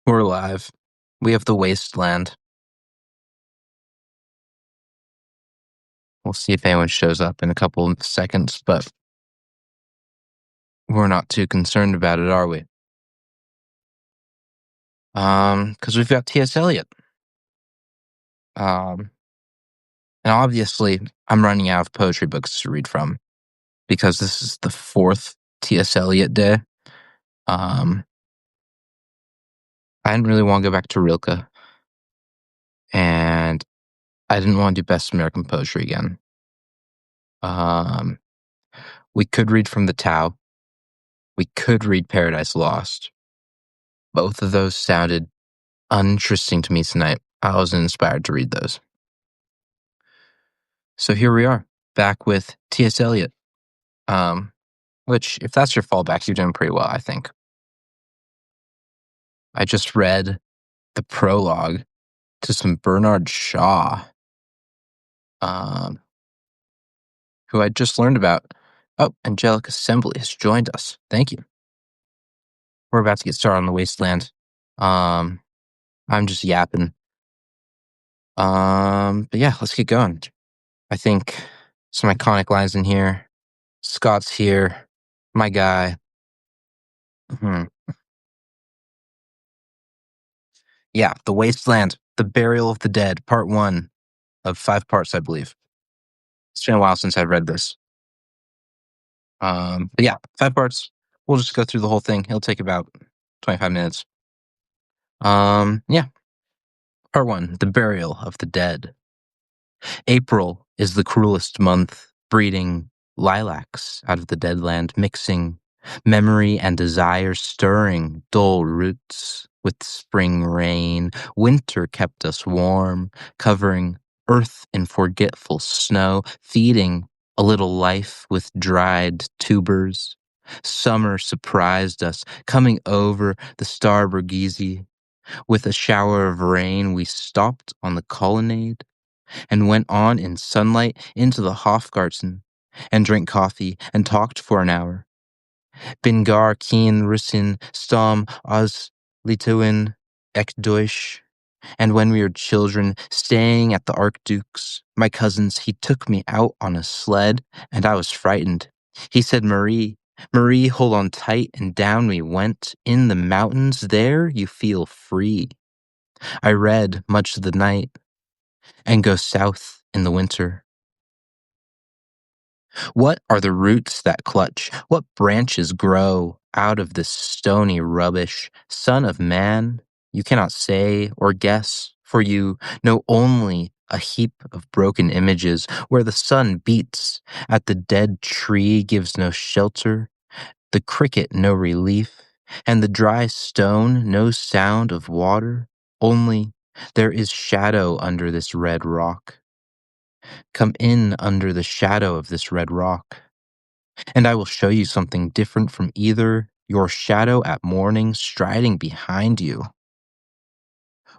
We're live. We have the Wasteland. We'll see if anyone shows up in a couple of seconds, but we're not too concerned about it, are we? Because we've got T.S. Eliot. Um, and obviously, I'm running out of poetry books to read from because this is the fourth T.S. Eliot day. I didn't really want to go back to Rilke, and I didn't want to do Best American Poetry again. We could read from the Tao. We could read Paradise Lost. Both of those sounded uninteresting to me tonight. I wasn't inspired to read those. So here we are, back with T.S. Eliot, which, if that's your fallback, you're doing pretty well, I think. I just read the prologue to some Bernard Shaw, who I just learned about. Oh, Angelic Assembly has joined us. Thank you. We're about to get started on the Wasteland. I'm just yapping. But yeah, let's get going. I think some iconic lines in here. Scott's here. My guy. Yeah, The Wasteland, The Burial of the Dead, Part 1 of 5 parts, I believe. It's been a while since I've read this. But yeah, 5 parts. We'll just go through the whole thing. It'll take about 25 minutes. Yeah. Part 1, The Burial of the Dead. April is the cruelest month, breeding lilacs out of the dead land, mixing memory and desire, stirring dull roots with spring rain. Winter kept us warm, covering earth in forgetful snow, feeding a little life with dried tubers. Summer surprised us, coming over the Starburgese. With a shower of rain, we stopped on the colonnade and went on in sunlight into the Hofgarten and drank coffee and talked for an hour. Bin gar keen Russin stam aus Litauen ek Deutsch. And when we were children, staying at the Archduke's, my cousin's, he took me out on a sled, and I was frightened. He said, Marie, Marie, hold on tight, and down we went. In the mountains, there you feel free. I read much of the night, and go south in the winter. What are the roots that clutch? What branches grow out of this stony rubbish? Son of man, you cannot say or guess, for you know only a heap of broken images where the sun beats at the dead tree, gives no shelter, the cricket no relief, and the dry stone no sound of water. Only there is shadow under this red rock. Come in under the shadow of this red rock, and I will show you something different from either your shadow at morning striding behind you,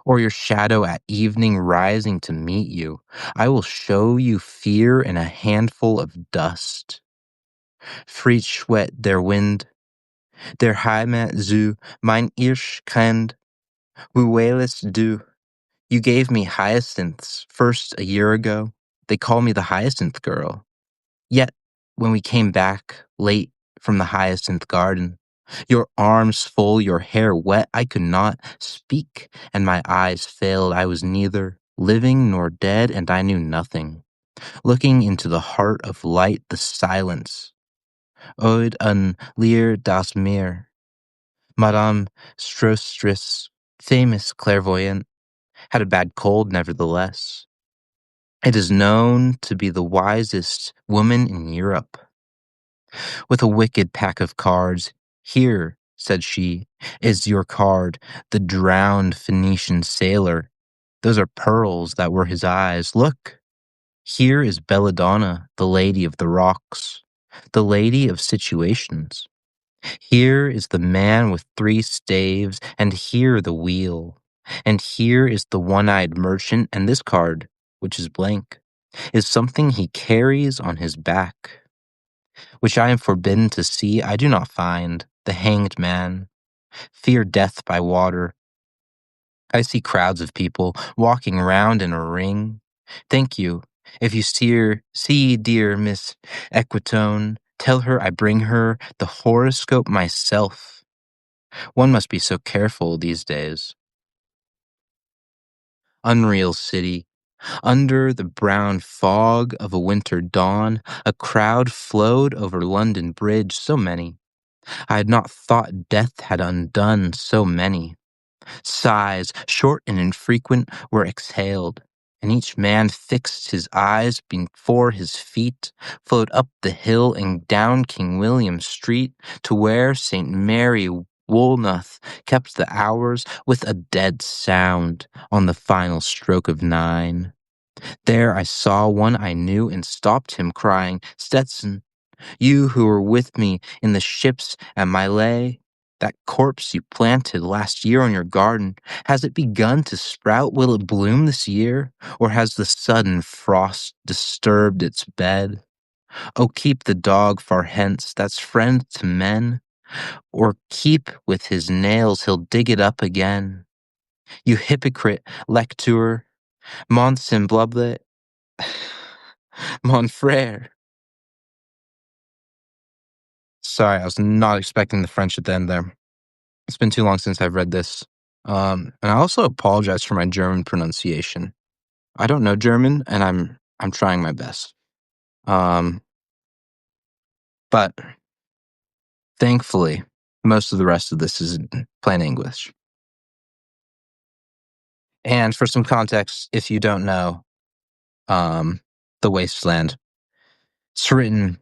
or your shadow at evening rising to meet you. I will show you fear in a handful of dust. Fried Schwet der Wind, der Heimat zu mein Irsch kennt, wo wählest du? You gave me hyacinths first a year ago. They call me the hyacinth girl. Yet, when we came back late from the hyacinth garden, your arms full, your hair wet, I could not speak, and my eyes failed. I was neither living nor dead, and I knew nothing. Looking into the heart of light, the silence. Oid an Lear das Meer. Madame Strostris, famous clairvoyant, had a bad cold nevertheless. It is known to be the wisest woman in Europe. With a wicked pack of cards, here, said she, is your card, the drowned Phoenician sailor. Those are pearls that were his eyes. Look, here is Belladonna, the lady of the rocks, the lady of situations. Here is the man with 3 staves, and here the wheel. And here is the one-eyed merchant, and this card, which is blank, is something he carries on his back, which I am forbidden to see. I do not find the hanged man, fear death by water, I see crowds of people walking round in a ring. Thank you. If you see dear Miss Equitone, tell her I bring her the horoscope myself. One must be so careful these days. Unreal city. Under the brown fog of a winter dawn, a crowd flowed over London Bridge, so many. I had not thought death had undone so many. Sighs, short and infrequent, were exhaled, and each man fixed his eyes before his feet, flowed up the hill and down King William Street to where St. Mary Woolnoth kept the hours with a dead sound on the final stroke of 9. There I saw one I knew and stopped him, crying, "Stetson, you who were with me in the ships at Mylay, that corpse you planted last year on your garden, has it begun to sprout? Will it bloom this year? Or has the sudden frost disturbed its bed? Oh, keep the dog far hence, that's friend to men, or keep with his nails, he'll dig it up again. You hypocrite lecturer, mon semblable, mon frere." Sorry, I was not expecting the French at the end there. It's been too long since I've read this. And I also apologize for my German pronunciation. I don't know German, and I'm trying my best. Um, but thankfully, most of the rest of this is in plain English. And for some context, if you don't know, The Wasteland, it's written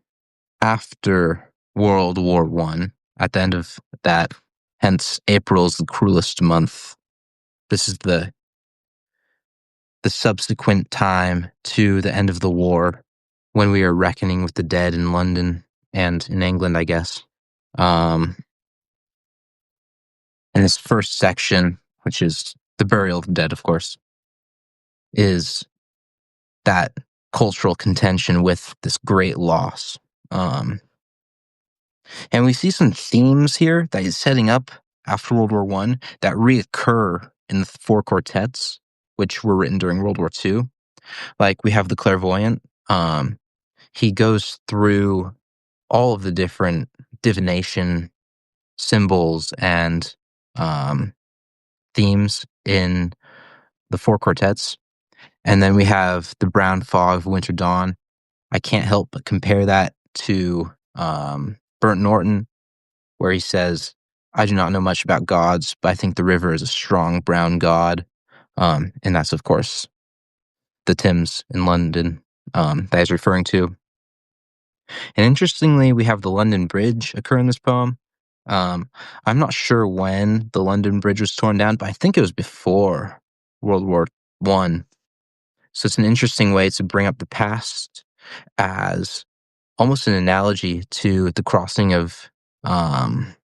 after World War One. At the end of that, hence April is the cruelest month. This is the subsequent time to the end of the war, when we are reckoning with the dead in London and in England, I guess. And this first section, which is the burial of the dead, of course, is that cultural contention with this great loss. And we see some themes here that he's setting up after World War One that reoccur in the 4 quartets, which were written during World War Two. Like we have the clairvoyant. He goes through all of the different divination symbols and themes in the 4 quartets. And then we have the brown fog of winter dawn. I can't help but compare that to Burnt Norton, where he says, "I do not know much about gods, but I think the river is a strong brown god." And that's, of course, the Thames in London that he's referring to. And interestingly, we have the London Bridge occur in this poem. I'm not sure when the London Bridge was torn down, but I think it was before World War One. So it's an interesting way to bring up the past as almost an analogy to the crossing of the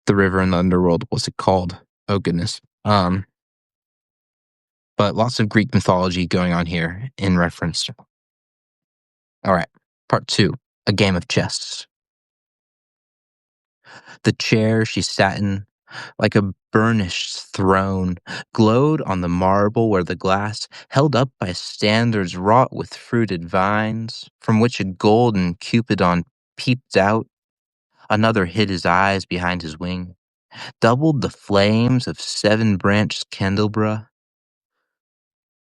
river in the underworld. What's it called? Oh goodness. But lots of Greek mythology going on here in reference. All right, part 2, a game of chess. The chair she sat in, like a burnished throne, glowed on the marble where the glass, held up by standards wrought with fruited vines, from which a golden Cupidon peeped out. Another hid his eyes behind his wing, doubled the flames of 7-branched candelabra,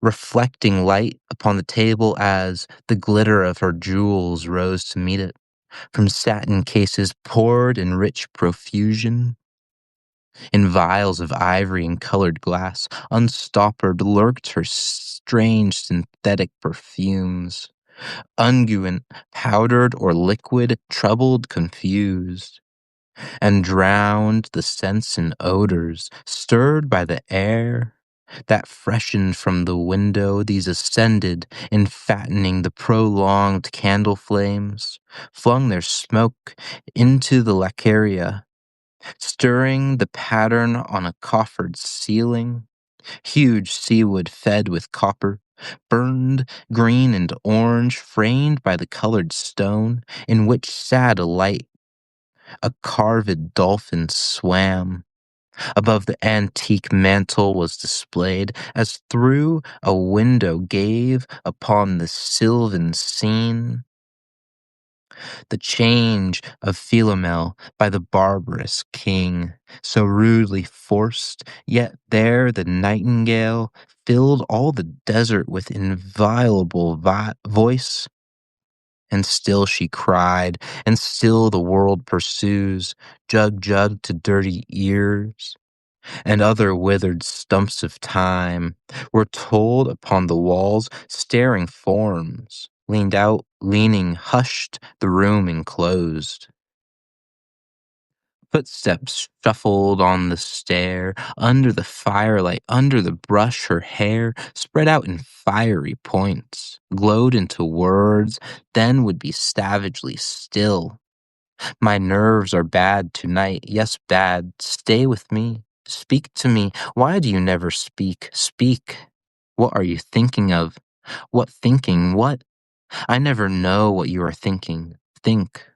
reflecting light upon the table as the glitter of her jewels rose to meet it, from satin cases poured in rich profusion. In vials of ivory and colored glass, unstoppered lurked her strange synthetic perfumes, unguent, powdered or liquid, troubled, confused, and drowned the scents and odors stirred by the air that freshened from the window. These ascended, enfattening the prolonged candle flames, flung their smoke into the lacaria, stirring the pattern on a coffered ceiling. Huge seawood fed with copper, burned green and orange, framed by the colored stone, in which sat a light. A carved dolphin swam. Above the antique mantle was displayed, as through a window gave upon the sylvan scene, the change of Philomel by the barbarous king, so rudely forced, yet there the nightingale filled all the desert with inviolable voice, and still she cried, and still the world pursues, jug jug to dirty ears, and other withered stumps of time were told upon the walls, staring forms leaned out, leaning, hushed, the room enclosed. Footsteps shuffled on the stair, under the firelight, under the brush, her hair spread out in fiery points, glowed into words, then would be savagely still. My nerves are bad tonight, yes, bad. Stay with me. Speak to me. Why do you never speak? Speak. What are you thinking of? What thinking? What? I never know what you are thinking. Think.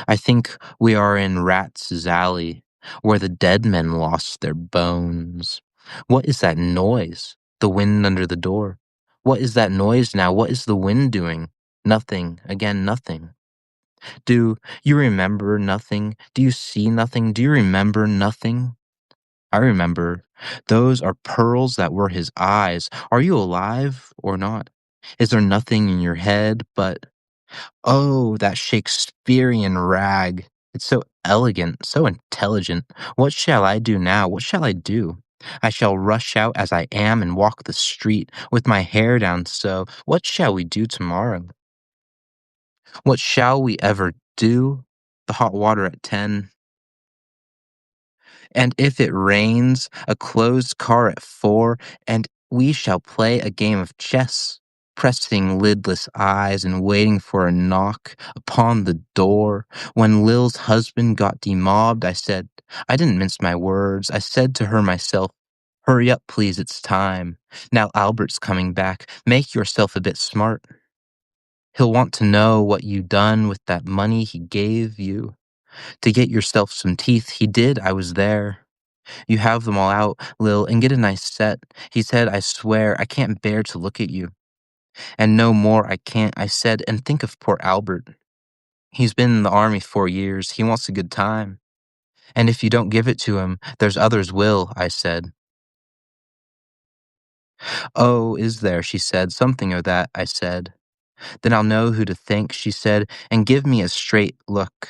I think we are in Rats' Alley, where the dead men lost their bones. What is that noise? The wind under the door. What is that noise now? What is the wind doing? Nothing. Again, nothing. Do you remember nothing? Do you see nothing? Do you remember nothing? I remember. Those are pearls that were his eyes. Are you alive or not? Is there nothing in your head but, oh, that Shakespearean rag? It's so elegant, so intelligent. What shall I do now? What shall I do? I shall rush out as I am and walk the street with my hair down so. What shall we do tomorrow? What shall we ever do? The hot water at 10. And if it rains, a closed car at 4, and we shall play a game of chess, pressing lidless eyes and waiting for a knock upon the door. When Lil's husband got demobbed, I didn't mince my words. I said to her myself, hurry up, please, it's time. Now Albert's coming back. Make yourself a bit smart. He'll want to know what you done with that money he gave you. To get yourself some teeth, he did, I was there. You have them all out, Lil, and get a nice set. He said, I swear, I can't bear to look at you. And no more I can't, I said, and think of poor Albert. He's been in the army 4 years, he wants a good time. And if you don't give it to him, there's others will, I said. Oh, is there, she said, something of that, I said. Then I'll know who to thank, she said, and give me a straight look.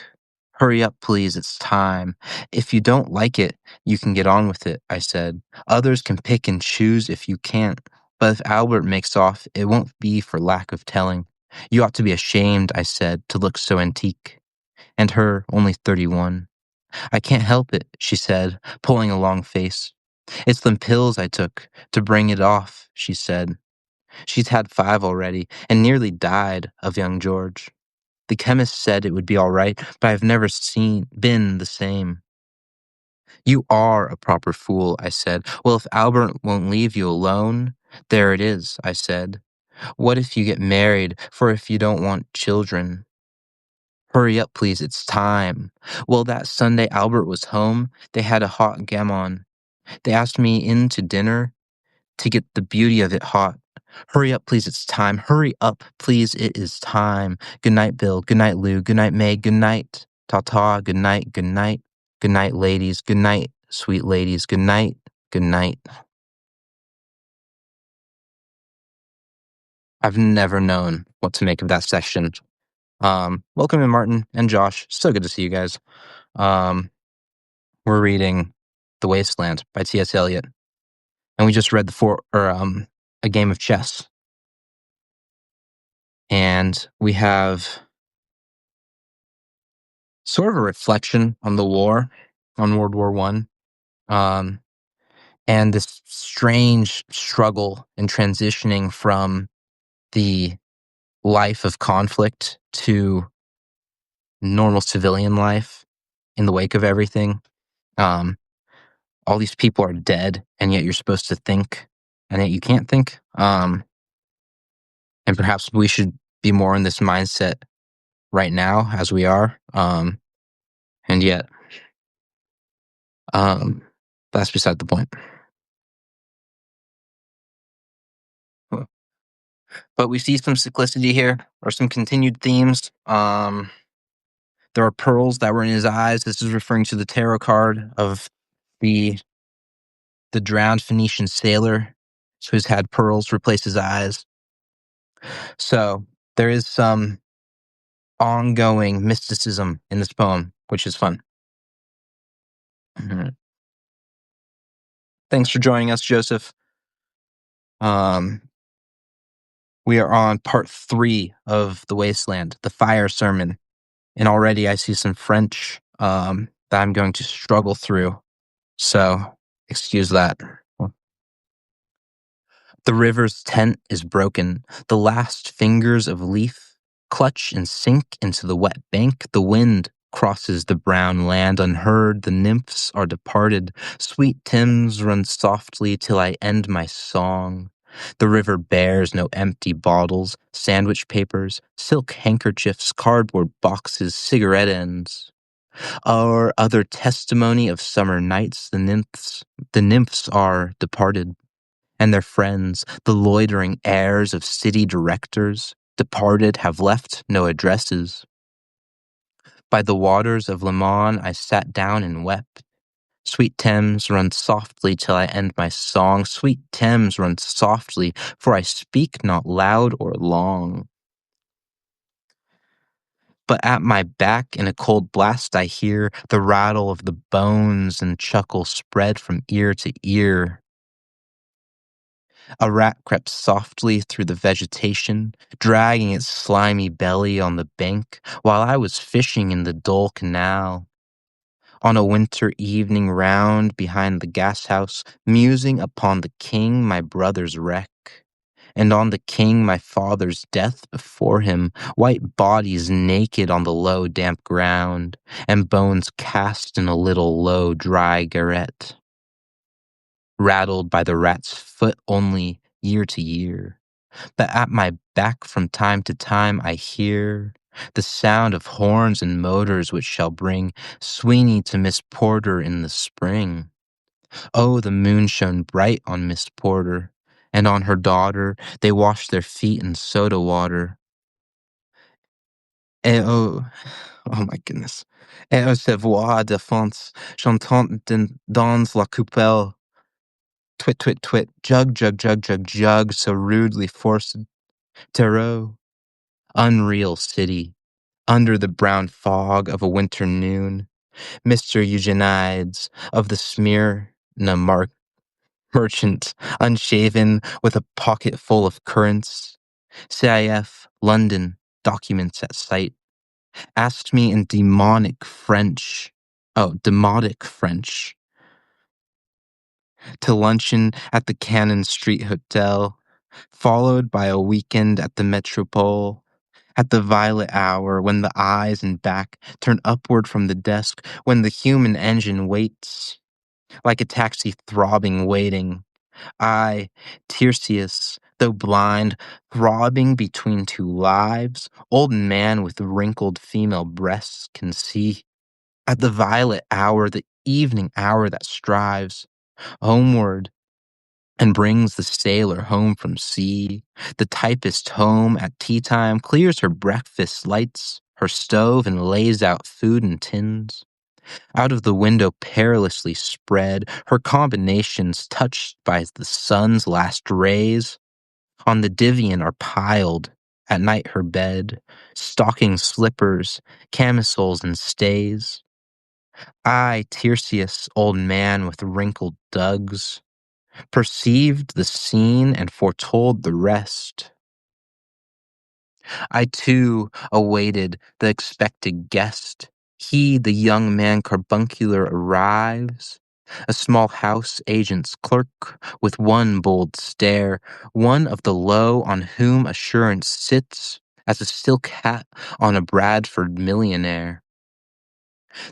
Hurry up, please, it's time. If you don't like it, you can get on with it, I said. Others can pick and choose if you can't. But if Albert makes off, it won't be for lack of telling. You ought to be ashamed, I said, to look so antique. And her, only 31. I can't help it, she said, pulling a long face. It's them pills I took to bring it off, she said. She's had 5 already, and nearly died of young George. The chemist said it would be all right, but I've never been the same. You are a proper fool, I said. Well, if Albert won't leave you alone, there it is, I said. What if you get married, for if you don't want children? Hurry up, please, it's time. Well, that Sunday Albert was home, they had a hot gammon. They asked me in to dinner to get the beauty of it hot. Hurry up, please, it's time. Hurry up, please, it is time. Good night, Bill. Good night, Lou. Good night, May. Good night. Ta-ta. Good night. Good night. Good night, ladies. Good night, sweet ladies. Good night. Good night. I've never known what to make of that section. Welcome in, Martin and Josh. So good to see you guys. We're reading The Wasteland by T.S. Eliot. And we just read A Game of Chess. And we have sort of a reflection on the war, on World War I, and this strange struggle in transitioning from the life of conflict to normal civilian life in the wake of everything. All these people are dead, and yet you're supposed to think, and yet you can't think. And perhaps we should be more in this mindset right now as we are. And yet, That's beside the point. But we see some cyclicity here, or some continued themes. There are pearls that were in his eyes. This is referring to the tarot card of the drowned Phoenician sailor who's had pearls replace his eyes. So there is some ongoing mysticism in this poem, which is fun. Mhm. Thanks for joining us, Joseph. We are on part 3 of The Wasteland, the fire sermon. And already I see some French that I'm going to struggle through. So excuse that. The river's tent is broken. The last fingers of leaf clutch and sink into the wet bank. The wind crosses the brown land unheard. The nymphs are departed. Sweet Thames runs softly till I end my song. The river bears no empty bottles, sandwich papers, silk handkerchiefs, cardboard boxes, cigarette ends, or other testimony of summer nights. The nymphs are departed, and their friends, the loitering heirs of city directors, departed, have left no addresses. By the waters of Le Mans I sat down and wept. Sweet Thames, run softly till I end my song. Sweet Thames, run softly, for I speak not loud or long. But at my back in a cold blast I hear the rattle of the bones and chuckle spread from ear to ear. A rat crept softly through the vegetation, dragging its slimy belly on the bank, while I was fishing in the dull canal. On a winter evening round behind the gas house, musing upon the king my brother's wreck, and on the king my father's death before him, white bodies naked on the low damp ground, and bones cast in a little low dry garret, rattled by the rat's foot only year to year. But at my back from time to time I hear the sound of horns and motors which shall bring Sweeney to Miss Porter in the spring. Oh, the moon shone bright on Miss Porter, and on her daughter they washed their feet in soda water. Et oh, oh my goodness. Et oh, ces voix de fonce chantant dans la coupelle. Twit, twit, twit, jug, jug, jug, jug, jug, so rudely forced. Tarot, unreal city, under the brown fog of a winter noon. Mr. Eugenides of the Smyrna merchant, unshaven, with a pocket full of currants. CIF, London, documents at sight, asked me in demotic French, to luncheon at the Cannon Street Hotel, followed by a weekend at the Metropole, at the violet hour when the eyes and back turn upward from the desk, when the human engine waits, like a taxi throbbing waiting. I, Tiresias, though blind, throbbing between two lives, old man with wrinkled female breasts can see. At the violet hour, the evening hour that strives homeward and brings the sailor home from sea. The typist home at tea time clears her breakfast, lights her stove, and lays out food in tins. Out of the window perilously spread, her combinations touched by the sun's last rays. On the divan are piled, at night her bed, stocking slippers, camisoles, and stays. I, Tiresias, old man with wrinkled dugs, perceived the scene and foretold the rest. I too awaited the expected guest. He, the young man carbuncular, arrives. A small house agent's clerk, with one bold stare, one of the low on whom assurance sits, as a silk hat on a Bradford millionaire.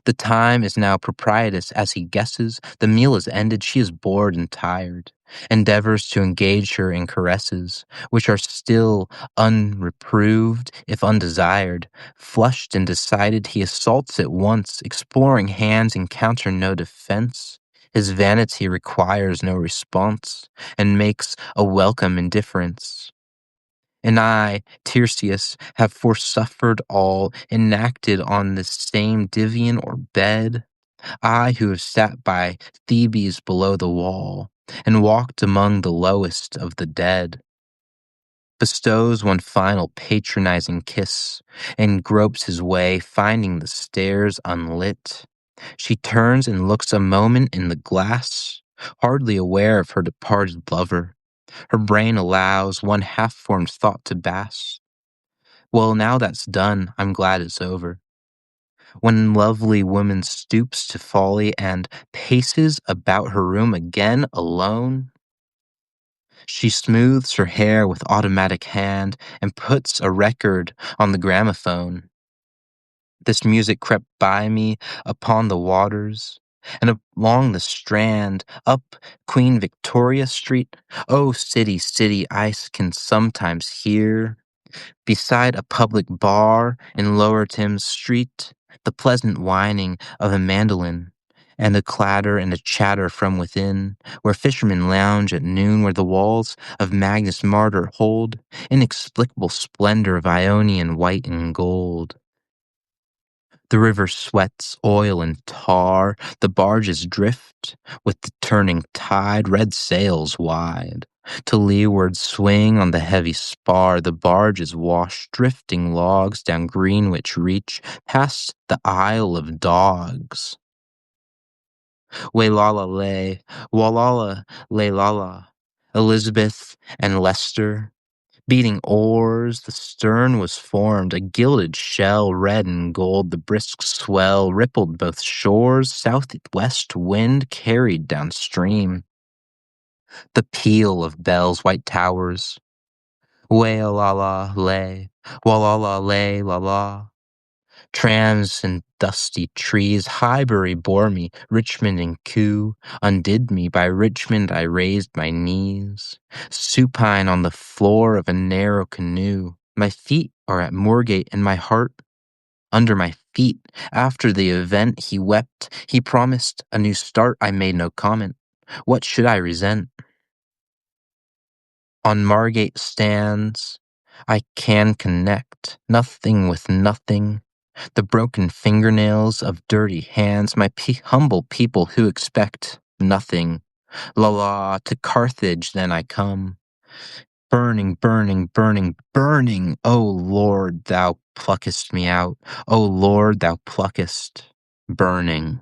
The time is now propitious as he guesses. The meal is ended. She is bored and tired. Endeavors to engage her in caresses, which are still unreproved, if undesired. Flushed and decided, he assaults at once. Exploring hands encounter no defense. His vanity requires no response, and makes a welcome indifference. And I, Tiresias, have forsuffered all, enacted on this same divan or bed, I who have sat by Thebes below the wall, and walked among the lowest of the dead, bestows one final patronizing kiss, and gropes his way, finding the stairs unlit. She turns and looks a moment in the glass, hardly aware of her departed lover. Her brain allows one half-formed thought to pass. Well, now that's done, I'm glad it's over. When lovely woman stoops to folly and paces about her room again alone, she smooths her hair with automatic hand and puts a record on the gramophone. This music crept by me upon the waters, and along the Strand, up Queen Victoria Street. Oh, city, city, I can sometimes hear, beside a public bar in Lower Thames Street, the pleasant whining of a mandolin, and a clatter and a chatter from within, where fishermen lounge at noon, where the walls of Magnus Martyr hold inexplicable splendor of Ionian white and gold. The river sweats oil and tar, the barges drift with the turning tide, red sails wide. To leeward swing on the heavy spar, the barges wash drifting logs down Greenwich Reach, past the Isle of Dogs. Waylala lay, Wallala lay lala, Elizabeth and Leicester. Beating oars, the stern was formed, a gilded shell, red and gold. The brisk swell rippled both shores, southwest wind carried downstream. The peal of bells, white towers, way-la-la lay, walla-la lay la-la. Trams and dusty trees, Highbury bore me, Richmond and Kew undid me. By Richmond I raised my knees, supine on the floor of a narrow canoe. My feet are at Moorgate and my heart under my feet. After the event he wept, he promised a new start. I made no comment. What should I resent? On Margate stands, I can connect nothing with nothing. The broken fingernails of dirty hands, my humble people who expect nothing. La la, to Carthage then I come. Burning, burning, burning, burning. O Lord, thou pluckest me out. O Lord, thou pluckest. Burning.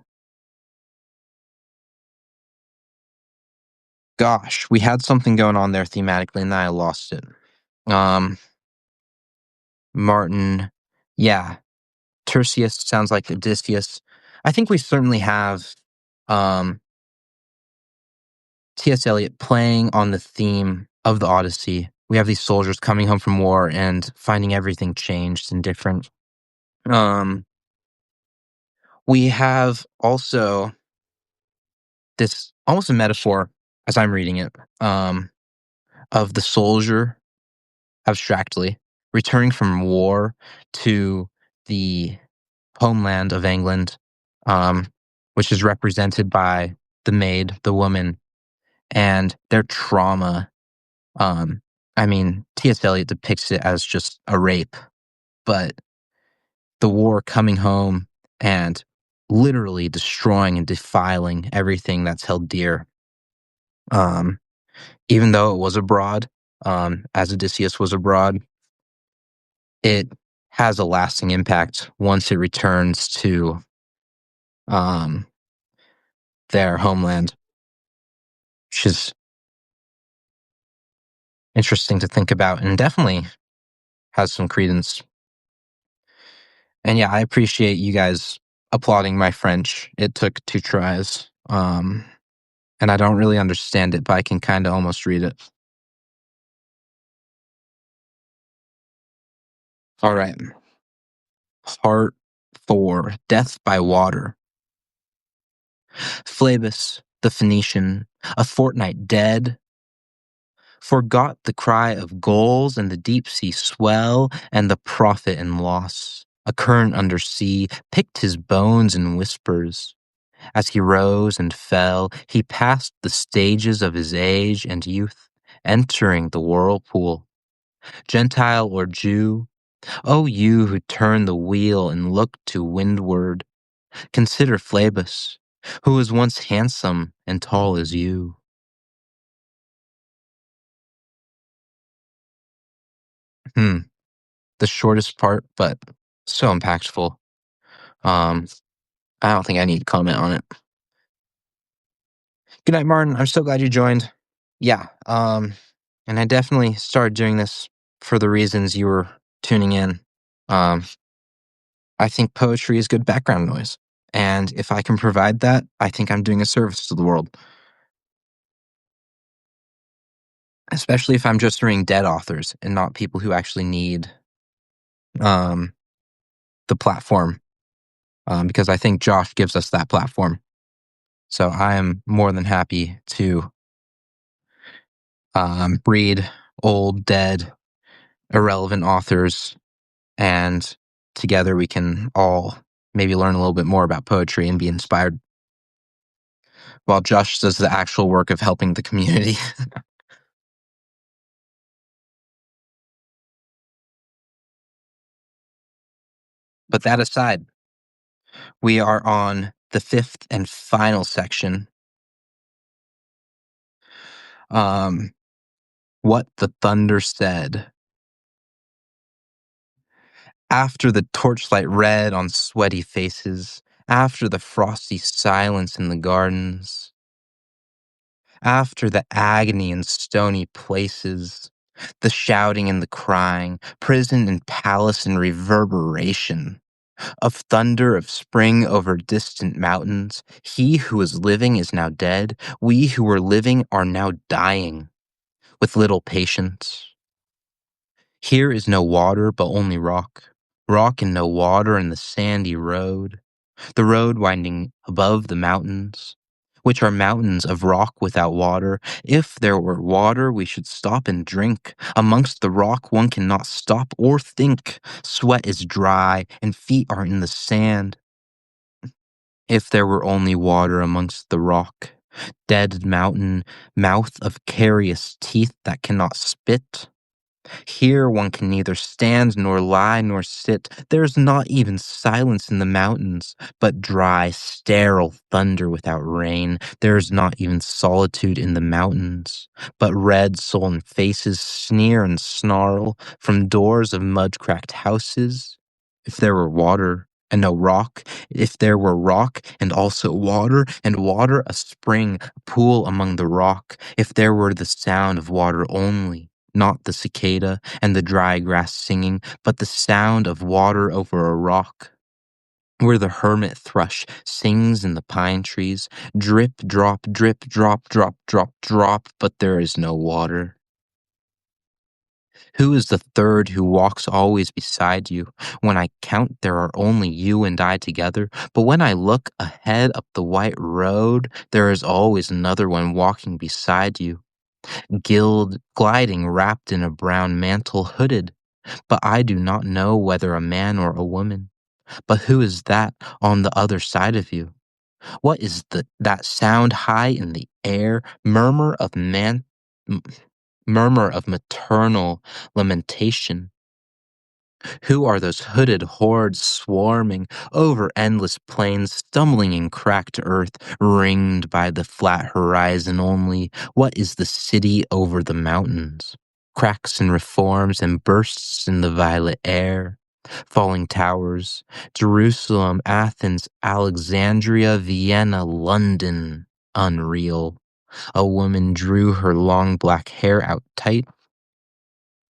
Gosh, we had something going on there thematically, and then I lost it. Martin, yeah. Tertius sounds like Odysseus. I think we certainly have T.S. Eliot playing on the theme of the Odyssey. We have these soldiers coming home from war and finding everything changed and different. We have also this almost a metaphor, as I'm reading it, of the soldier abstractly returning from war to the homeland of England, which is represented by the maid, the woman, and their trauma. I mean, T.S. Eliot depicts it as just a rape, but the war coming home and literally destroying and defiling everything that's held dear. Even though it was abroad, as Odysseus was abroad, it has a lasting impact once it returns to their homeland, which is interesting to think about and definitely has some credence. And yeah, I appreciate you guys applauding my French. It took 2 tries. And I don't really understand it, but I can kind of almost read it. All right. Part 4, Death by Water. Phlebas, the Phoenician, a fortnight dead, forgot the cry of gulls and the deep sea swell and the profit and loss. A current under sea picked his bones in whispers. As he rose and fell, he passed the stages of his age and youth, entering the whirlpool. Gentile or Jew, O you who turn the wheel and look to windward, consider Phlebas, who was once handsome and tall as you. Hmm, the shortest part, but so impactful. Um, I don't think I need to comment on it. Good night, Martin. I'm so glad you joined. Yeah, and I definitely started doing this for the reasons you were tuning in. Um, I think poetry is good background noise. And if I can provide that, I think I'm doing a service to the world, especially if I'm just reading dead authors and not people who actually need um, the platform, because I think Josh gives us that platform. So I am more than happy to read old, dead, irrelevant authors, and together we can all maybe learn a little bit more about poetry and be inspired while Josh does the actual work of helping the community. But that aside, we are on the fifth and final section. Um, what the thunder said. After the torchlight red on sweaty faces, after the frosty silence in the gardens, after the agony in stony places, the shouting and the crying, prison and palace and reverberation, of thunder of spring over distant mountains, he who was living is now dead, we who were living are now dying, with little patience. Here is no water, but only rock, rock and no water in the sandy road, the road winding above the mountains, which are mountains of rock without water. If there were water, we should stop and drink. Amongst the rock, one cannot stop or think. Sweat is dry, and feet are in the sand. If there were only water amongst the rock, dead mountain, mouth of carious teeth that cannot spit. Here one can neither stand nor lie nor sit. There is not even silence in the mountains, but dry, sterile thunder without rain. There is not even solitude in the mountains, but red sullen faces sneer and snarl from doors of mud-cracked houses. If there were water and no rock, if there were rock and also water, and water a spring, a pool among the rock, if there were the sound of water only, not the cicada and the dry grass singing, but the sound of water over a rock, where the hermit thrush sings in the pine trees, drip, drop, drop, but there is no water. Who is the third who walks always beside you? When I count, there are only you and I together. But when I look ahead up the white road, there is always another one walking beside you, gliding wrapped in a brown mantle, hooded. But I do not know whether a man or a woman. But who is that on the other side of you? What is that sound high in the air, murmur of maternal lamentation? Who are those hooded hordes swarming over endless plains, stumbling in cracked earth, ringed by the flat horizon only? What is the city over the mountains? Cracks and reforms and bursts in the violet air. Falling towers, Jerusalem, Athens, Alexandria, Vienna, London, unreal. A woman drew her long black hair out tight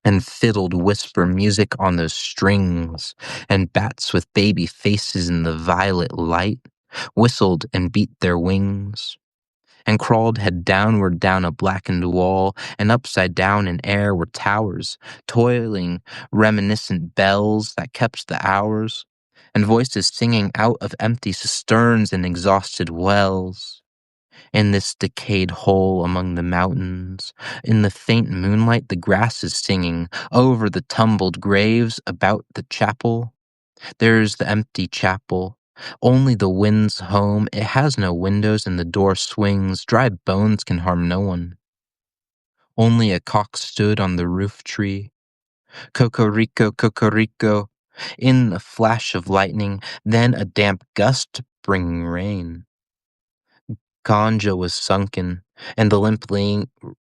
and fiddled whisper music on those strings, and bats with baby faces in the violet light whistled and beat their wings, and crawled head downward down a blackened wall, and upside down in air were towers, toiling reminiscent bells that kept the hours, and voices singing out of empty cisterns and exhausted wells. In this decayed hole among the mountains, in the faint moonlight, the grass is singing over the tumbled graves about the chapel. There's the empty chapel, Only the wind's home, it has no windows and the door swings, dry bones can harm no one. Only a cock stood on the roof tree. Cocorico, cocorico, in a flash of lightning, then a damp gust bringing rain. Ganja was sunken, and the limp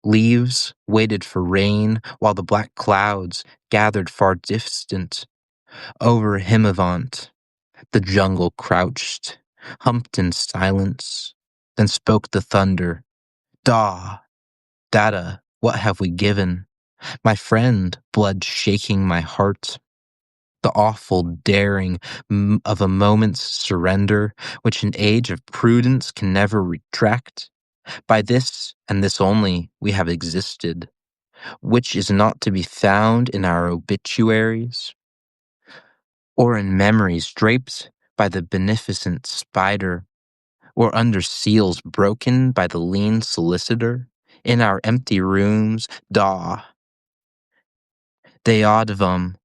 leaves waited for rain, while the black clouds gathered far distant. Over Himavant, the jungle crouched, humped in silence. Then spoke the thunder. Da, Dada, what have we given? My friend, blood shaking my heart. The awful daring of a moment's surrender, which an age of prudence can never retract. By this, and this only, we have existed, which is not to be found in our obituaries, or in memories draped by the beneficent spider, or under seals broken by the lean solicitor, in our empty rooms, Deodvam,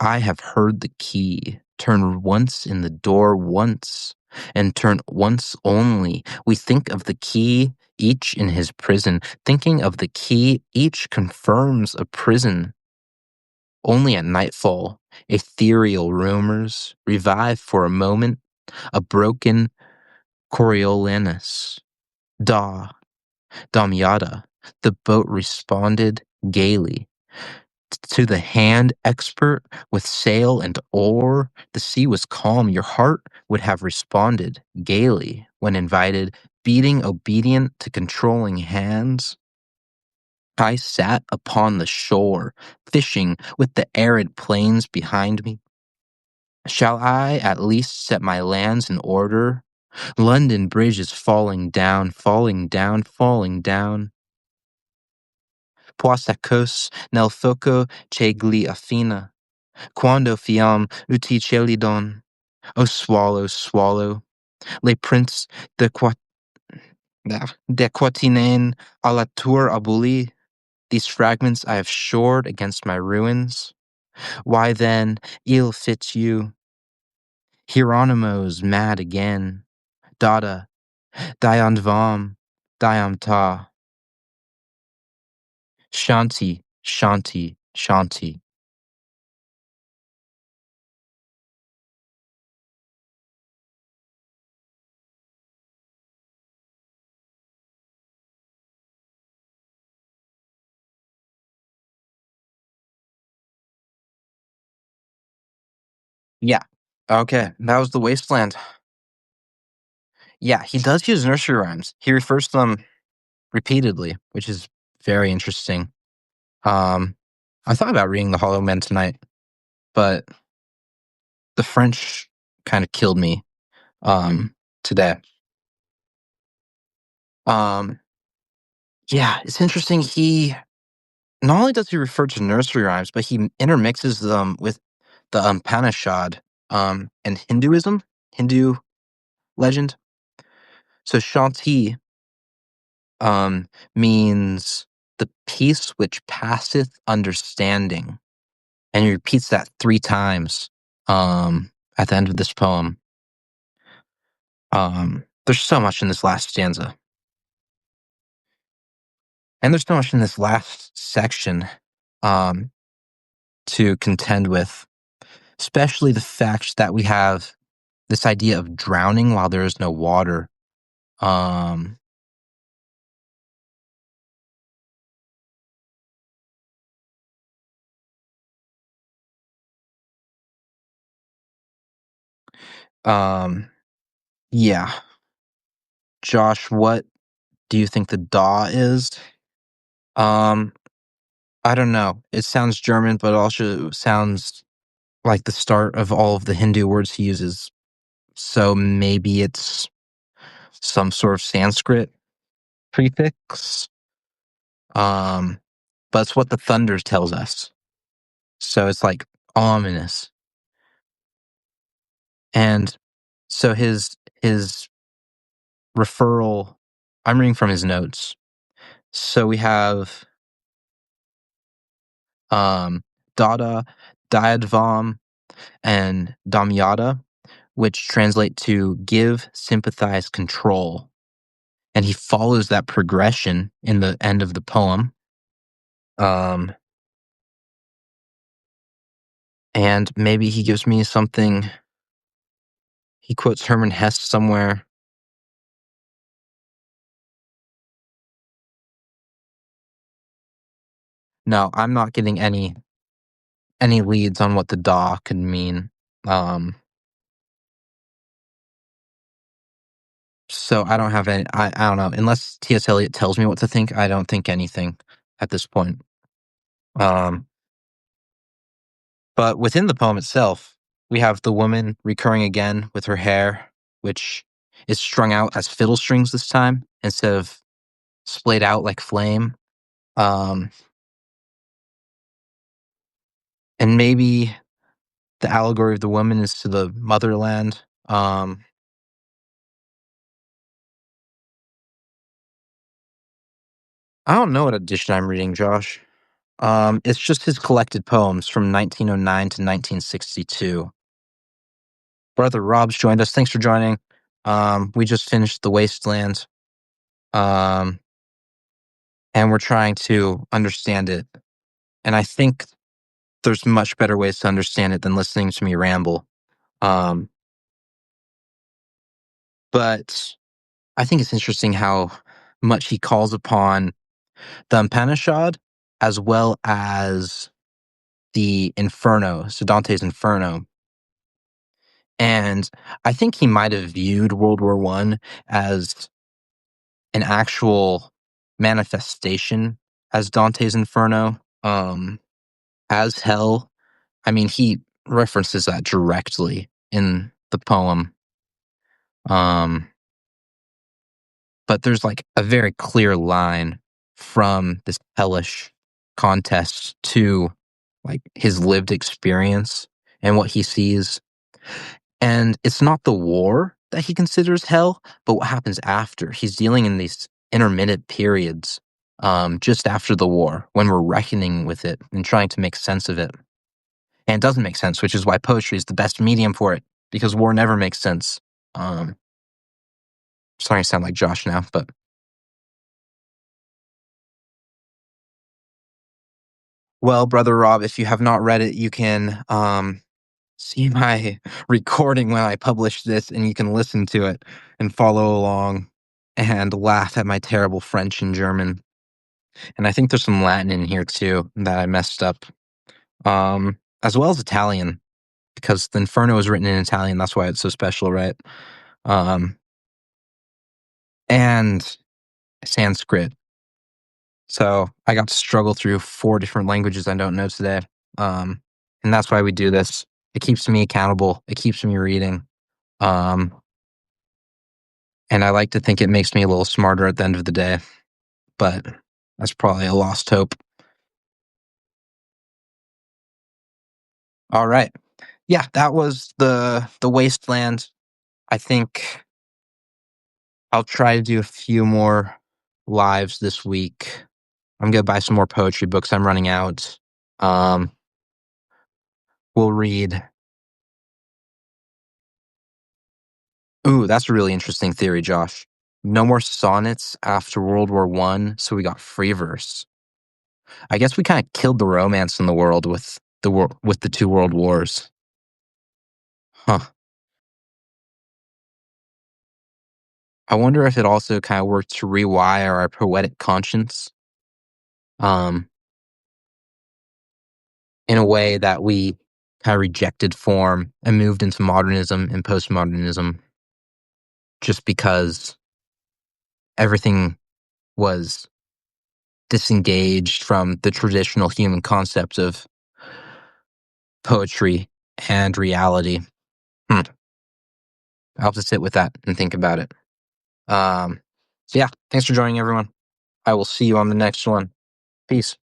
I have heard the key turn once in the door once, and turn once only. We think of the key, each in his prison. Thinking of the key, each confirms a prison. Only at nightfall, ethereal rumors revive for a moment, a broken Coriolanus. Da, Damyata, the boat responded gaily. To the hand expert with sail and oar, the sea was calm. Your heart would have responded gaily when invited, beating obedient to controlling hands. I sat upon the shore, fishing with the arid plains behind me. Shall I at least set my lands in order? London Bridge is falling down, falling down, falling down. Poisacos nel foco cegli affina. Quando fiam uti celidon. O swallow, swallow, les princes de Quatinaine à la tour abolie. These fragments I have shored against my ruins. Why then, ill fits you. Hieronymo's mad again. Dada, Diandvam, Diamta. Shanti, Shanti, Shanti. Yeah. Okay, that was the Wasteland. Yeah, he does use nursery rhymes. He refers to them repeatedly, which is very interesting. Um, I thought about reading The Hollow Man tonight, but the French kind of killed me today. Um, yeah, it's interesting. He not only does he refer to nursery rhymes, but he intermixes them with the Upanishad and Hindu legend. So Shanti means the peace which passeth understanding. And he repeats that 3 times at the end of this poem. There's so much in this last stanza. And there's so much in this last section um, to contend with, especially the fact that we have this idea of drowning while there is no water. Um, um, yeah. Josh, what do you think the da is? Um, I don't know. It sounds German, but also sounds like the start of all of the Hindu words he uses. So maybe it's some sort of Sanskrit prefix. Um, but it's what the thunder tells us. So it's like ominous. And so his referral, I'm reading from his notes. So we have Dada, Diadvam, and Damyata, which translate to give, sympathize, control. And he follows that progression in the end of the poem. Um, and maybe he gives me something. He quotes Hermann Hesse somewhere. No, I'm not getting any leads on what the "da" could mean. Um, so I don't have any. I don't know. Unless T.S. Eliot tells me what to think, I don't think anything at this point. Um, but within the poem itself, we have the woman recurring again with her hair, which is strung out as fiddle strings this time instead of splayed out like flame. Um, and maybe the allegory of the woman is to the motherland. I don't know what edition I'm reading, Josh. It's just his collected poems from 1909 to 1962. Brother Rob's joined us. Thanks for joining. We just finished The Wasteland, um, and we're trying to understand it. And I think there's much better ways to understand it than listening to me ramble. Um, but I think it's interesting how much he calls upon the Upanishad as well as the Inferno, so Dante's Inferno. And I think he might have viewed World War One as an actual manifestation as Dante's Inferno, as hell. I mean, he references that directly in the poem. Um, but there's like a very clear line from this hellish contest to like his lived experience and what he sees. And it's not the war that he considers hell, but what happens after. He's dealing in these intermittent periods just after the war when we're reckoning with it and trying to make sense of it. And it doesn't make sense, which is why poetry is the best medium for it, because war never makes sense. Um, Starting to sound like Josh now, but well, brother Rob, if you have not read it, you can see my recording when I publish this, and you can listen to it and follow along and laugh at my terrible French and German. And I think there's some Latin in here too that I messed up, as well as Italian, because the Inferno is written in Italian. That's why it's so special, right? Um, and Sanskrit. So I got to struggle through 4 different languages I don't know today. Um, and that's why we do this. It keeps me accountable. It keeps me reading. Um, and I like to think it makes me a little smarter at the end of the day, but that's probably a lost hope. All right. Yeah, that was the Wasteland. I think I'll try to do a few more lives this week. I'm gonna buy some more poetry books. I'm running out. Um, we'll read. Ooh, that's a really interesting theory, Josh. No more sonnets after World War One, so we got free verse. I guess we kind of killed the romance in the world with with the 2 world wars. Huh. I wonder if it also kind of worked to rewire our poetic conscience, um, in a way that we kind of rejected form and moved into modernism and postmodernism just because everything was disengaged from the traditional human concept of poetry and reality. Hmm. I'll have to sit with that and think about it. So yeah, thanks for joining, everyone. I will see you on the next one. Peace.